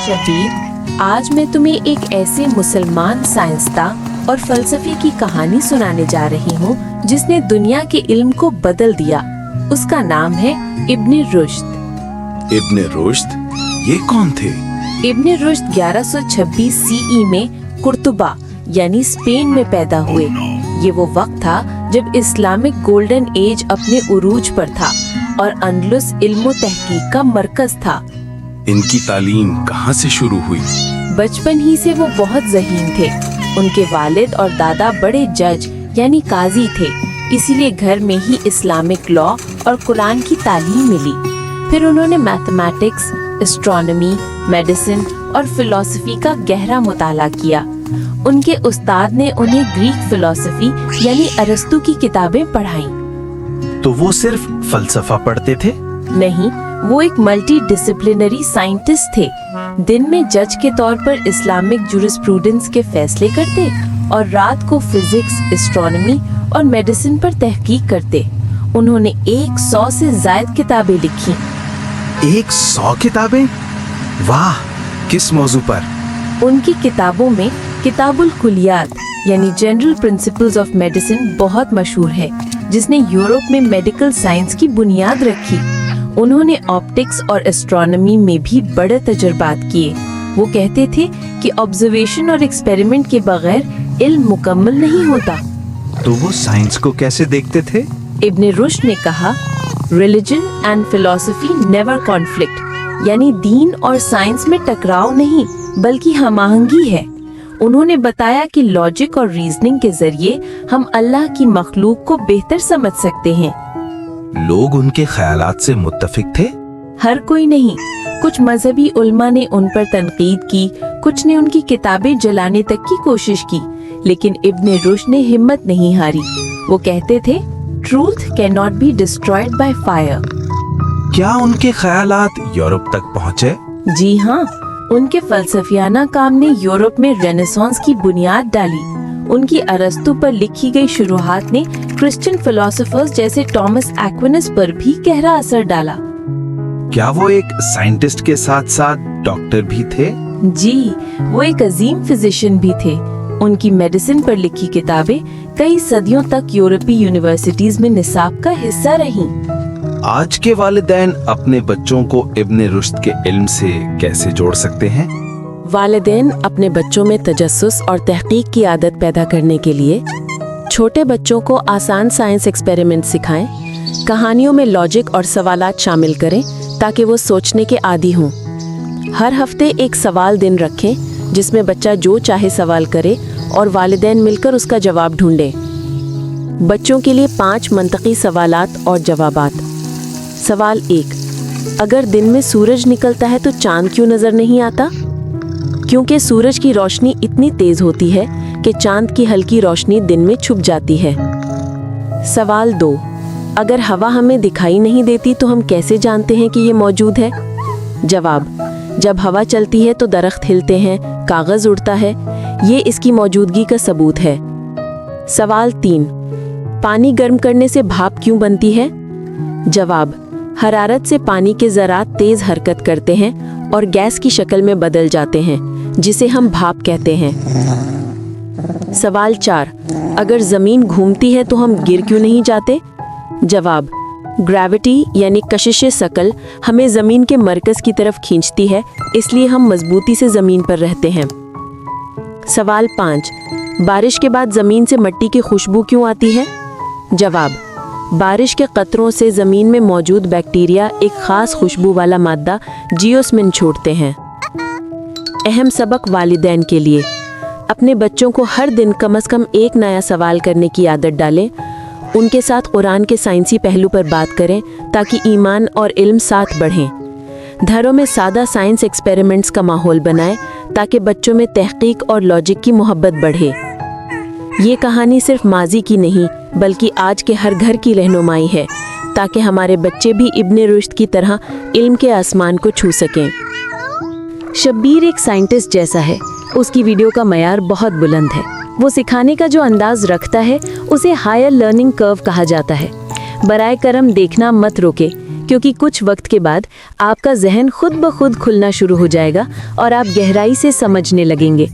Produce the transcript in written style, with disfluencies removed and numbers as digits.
शबीर, आज मैं तुम्हें एक ऐसे मुसलमान साइंसदान और फलसफे की कहानी सुनाने जा रही हूँ जिसने दुनिया के इल्म को बदल दिया। उसका नाम है इब्न रुश्द। इब्न रुश्द? ये कौन थे? इब्न रुश्द 1126 सीई में कुर्तुबा यानी स्पेन में पैदा हुए। ये वो वक्त था जब इस्लामिक गोल्डन एज अपने उरूज पर था और अंदलुस इल्म व तहकीक का मरकज था। इनकी तालीम कहाँ से शुरू हुई? बचपन ही से वो बहुत ज़हीन थे। उनके वालिद और दादा बड़े जज यानी काजी थे, इसीलिए घर में ही इस्लामिक लॉ और कुरान की तालीम मिली। फिर उन्होंने मैथमेटिक्स, एस्ट्रोनॉमी, मेडिसिन और फिलॉसफी का गहरा मुताला किया। उनके उस्ताद ने उन्हें ग्रीक फिलॉसफी यानी अरस्तु की किताबें पढ़ाईं। तो वो सिर्फ फलसफा पढ़ते थे? नहीं, वो एक मल्टी डिसिप्लिनरी साइंटिस्ट थे। दिन में जज के तौर पर इस्लामिक जूरिस्प्रूडेंस के फैसले करते और रात को फिजिक्स, एस्ट्रोनॉमी और मेडिसिन पर तहकीक करते। उन्होंने 100 से ज्यादा किताबें लिखी। 100 किताबें? वाह! किस मौजू पर? उनकी किताबों में किताबुल कुलियात यानी जनरल प्रिंसिपल्स ऑफ मेडिसिन बहुत मशहूर है, जिसने यूरोप में मेडिकल साइंस की बुनियाद रखी। उन्होंने ऑप्टिक्स और एस्ट्रोनॉमी में भी बड़े तजुर्बात किए। वो कहते थे कि ऑब्जर्वेशन और एक्सपेरिमेंट के बगैर इल्म मुकम्मल नहीं होता। तो वो साइंस को कैसे देखते थे? इब्न रुश्द ने कहा, religion and philosophy never conflict, यानी दीन और साइंस में टकराव नहीं बल्कि हमाहंगी है। उन्होंने बताया कि लॉजिक और रीजनिंग के जरिए हम अल्लाह की मखलूक को बेहतर समझ सकते हैं। लोग उनके ख्यालात से मुत्तफिक थे? हर कोई नहीं। कुछ मजहबी उल्मा ने उन पर तनकीद की, कुछ ने उनकी किताबें जलाने तक की कोशिश की, लेकिन इब्न रुश्द ने हिम्मत नहीं हारी। वो कहते थे, truth can not be destroyed by fire. क्या उनके ख्यालात यूरोप तक पहुँचे? जी हाँ, उनके फलसफियाना काम ने यूरोप में रेनेसांस की बुनियाद डाली। उनकी अरस्तु पर लिखी गई शुरुआत ने क्रिश्चियन फिलोसोफर्स जैसे टॉमस एक्विनस पर भी गहरा असर डाला। क्या वो एक साइंटिस्ट के साथ साथ डॉक्टर भी थे? जी, वो एक अजीम फिजिशियन भी थे। उनकी मेडिसिन पर लिखी किताबें कई सदियों तक यूरोपीय यूनिवर्सिटीज में निसाब का हिस्सा रहीं। आज के वालिदैन अपने बच्चों को इब्न रुश्द के इल्म से कैसे जोड़ सकते हैं? वालिदैन अपने बच्चों में तजस्सुस और तहकीक की आदत पैदा करने के लिए छोटे बच्चों को आसान साइंस एक्सपेरिमेंट सिखाएं, कहानियों में लॉजिक और सवालात शामिल करें ताकि वो सोचने के आदी हों। हर हफ्ते एक सवाल दिन रखें जिसमें बच्चा जो चाहे सवाल करे और वालिदैन मिलकर उसका जवाब ढूंढें। बच्चों के लिए 5 मंतकी सवालात और जवाबात। सवाल 1, अगर दिन में सूरज निकलता है तो चांद क्यों नजर नहीं आता? क्योंकि सूरज की रोशनी इतनी तेज होती है कि चांद की हल्की रोशनी दिन में छुप जाती है। सवाल 2, अगर हवा हमें दिखाई नहीं देती तो हम कैसे जानते हैं कि ये मौजूद है? जवाब, जब हवा चलती है तो दरख्त हिलते हैं, कागज उड़ता है, ये इसकी मौजूदगी का सबूत है। सवाल 3, पानी गर्म करने से भाप क्यों बनती है? जवाब, हरारत से पानी के ज़रात तेज हरकत करते हैं और गैस की शक्ल में बदल जाते हैं, जिसे हम भाप कहते हैं। सवाल 4, अगर ज़मीन घूमती है तो हम गिर क्यों नहीं जाते? जवाब, ग्रेविटी यानी कशिश शकल हमें ज़मीन के मरकज़ की तरफ खींचती है, इसलिए हम मजबूती से ज़मीन पर रहते हैं। सवाल 5, बारिश के बाद ज़मीन से मिट्टी की खुशबू क्यों आती है? जवाब, बारिश के कतरों से ज़मीन में मौजूद बैक्टीरिया एक ख़ास खुशबू वाला मादा जियोस्मिन छोड़ते हैं। अहम सबक वालिदैन के लिए, अपने बच्चों को हर दिन कम से कम एक नया सवाल करने की आदत डालें। उनके साथ कुरान के साइंसी पहलू पर बात करें ताकि ईमान और इल्म साथ बढ़ें। घरों में सादा साइंस एक्सपेरिमेंट्स का माहौल बनाएं ताकि बच्चों में तहकीक और लॉजिक की मोहब्बत बढ़े। ये कहानी सिर्फ माजी की नहीं बल्कि आज के हर घर की रहनुमाई है, ताकि हमारे बच्चे भी इब्न रुश्द की तरह इल्म के आसमान को छू सकें। शब्बीर एक साइंटिस्ट जैसा है। उसकी वीडियो का मयार बहुत बुलंद है। वो सिखाने का जो अंदाज रखता है उसे हायर लर्निंग कर्व कहा जाता है। बराए करम देखना मत रोके, क्योंकि कुछ वक्त के बाद आपका जहन खुद ब खुद खुलना शुरू हो जाएगा और आप गहराई से समझने लगेंगे।